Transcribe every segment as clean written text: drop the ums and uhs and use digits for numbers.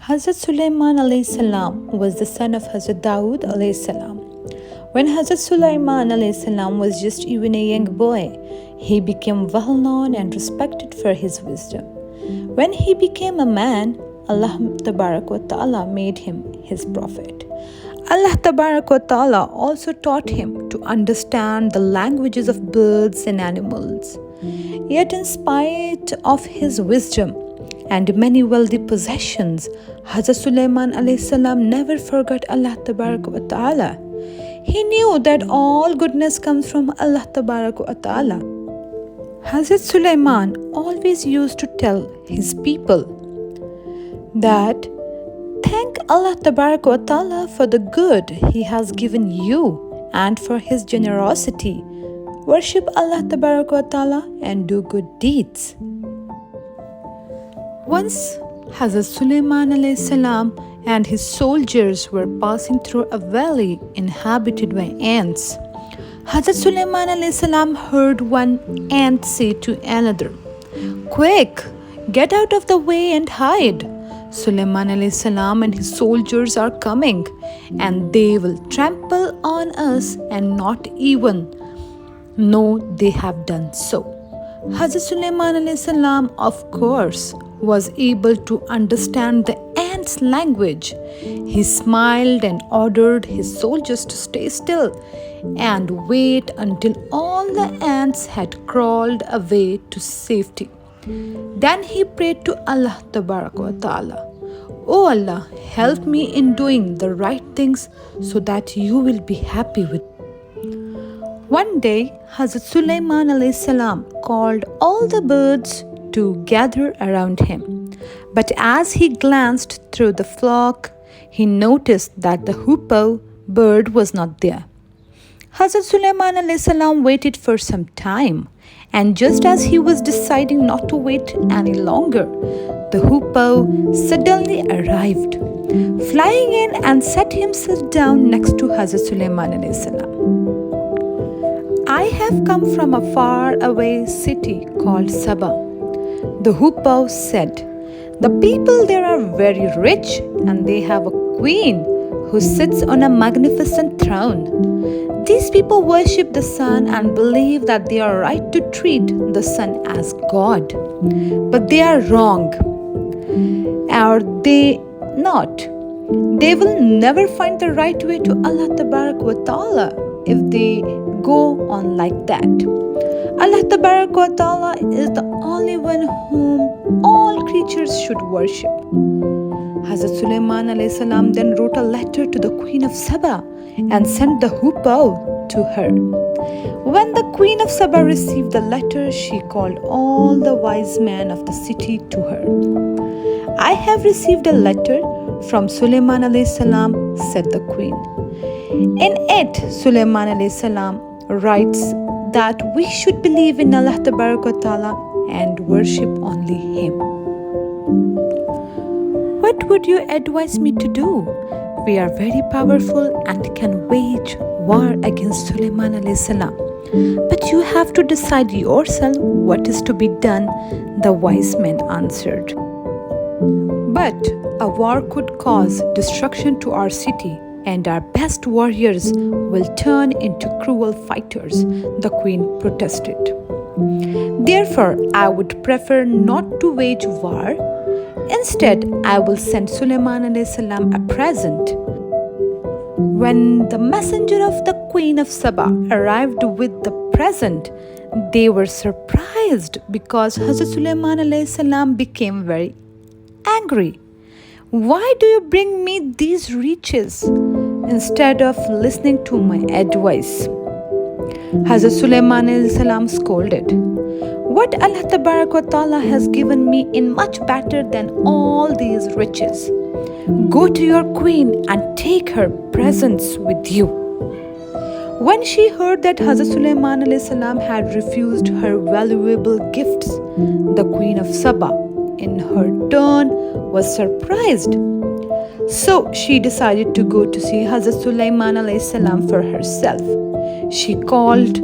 Hazrat Sulaiman alayhi salam was the son of Hazrat Dawood alayhi salam. When Hazrat Sulaiman alayhi salam was just even a young boy, he became well known and respected for his wisdom. When he became a man, Allah Tabarak wa Ta'ala made him his prophet. Allah Tabarak wa Ta'ala also taught him to understand the languages of birds and animals. Yet in spite of his wisdom and many wealthy possessions, Hazrat Sulaiman alayhi salam never forgot Allah Tabarak wa Ta'ala. He knew that all goodness comes from Allah Tabarak wa Ta'ala. Hazrat Sulaiman always used to tell his people that thank Allah Tabarak wa Ta'ala for the good He has given you and for His generosity. Worship Allah Tabarak wa Ta'ala and do good deeds. Once Hazrat Sulaiman alayhi salam and his soldiers were passing through a valley inhabited by ants. Hazrat Sulaiman alayhi salam heard one ant say to another, "Quick, get out of the way and hide. Sulaiman alayhi salam and his soldiers are coming, and they will trample on us and not even know they have done so." Hazrat Sulaiman alayhi salam, of course, was able to understand the ants' language. He smiled and ordered his soldiers to stay still and wait until all the ants had crawled away to safety. Then he prayed to Allah Tabarak wa Ta'ala, "O Allah, help me in doing the right things so that you will be happy with me." One day, Hazrat Sulaiman alayhi salam called all the birds to gather around him. But as he glanced through the flock, he noticed that the hoopoe bird was not there. Hazrat Sulaiman alayhi salam waited for some time, and just as he was deciding not to wait any longer, the hoopoe suddenly arrived, flying in and set himself down next to Hazrat Sulaiman alayhi salam. "I have come from a far away city called Saba," the hoopoe said. "The people there are very rich and they have a queen who sits on a magnificent throne. These people worship the sun and believe that they are right to treat the sun as God. But they are wrong. Are they not? They will never find the right way to Allah Tabarak wa Ta'ala if they go on like that. Allah Tabarak wa Ta'ala is the only one whom all creatures should worship." Hazrat Sulaiman alayhi salam then wrote a letter to the Queen of Saba and sent the hoopoe to her. When the Queen of Saba received the letter, she called all the wise men of the city to her. "I have received a letter from Sulaiman alayhi salam," said the Queen. In it, Sulaiman alayhi salam writes that we should believe in Allah Tabarak wa Ta'ala and worship only Him. What would you advise me to do? We are very powerful and can wage war against Sulaiman alayhi salam. But you have to decide yourself what is to be done, the wise men answered. "But a war could cause destruction to our city, and our best warriors will turn into cruel fighters," the queen protested. "Therefore, I would prefer not to wage war. Instead, I will send Sulaiman alayhi salam a present." When the messenger of the Queen of Saba arrived with the present, they were surprised because Hazrat Sulaiman alayhi salam became very angry. "Why do you bring me these riches instead of listening to my advice?" Hazrat Sulaiman alayhi salam scolded, "What Allah Tabarak wa Ta'ala has given me is much better than all these riches. Go to your queen and take her presents with you." When she heard that Hazrat Sulaiman alayhi salam had refused her valuable gifts, the Queen of Saba, in her turn, was surprised. So she decided to go to see Hazrat Sulaiman alayhi salam for herself. She called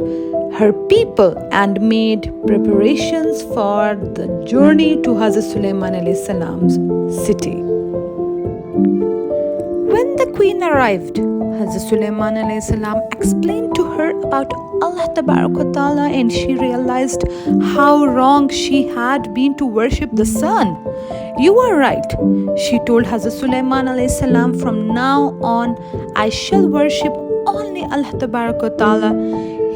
her people and made preparations for the journey to Hazrat Sulaiman alayhi salam's city. When the queen arrived, Hazrat Sulaiman alayhi salam explained to her about Allah Ta'ala, and she realized how wrong she had been to worship the sun. You are right, she told Hazrat Sulaiman alayhi salam, from now on I shall worship only Allah Ta'ala.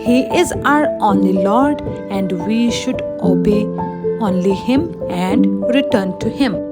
He is our only Lord and we should obey only Him and return to Him.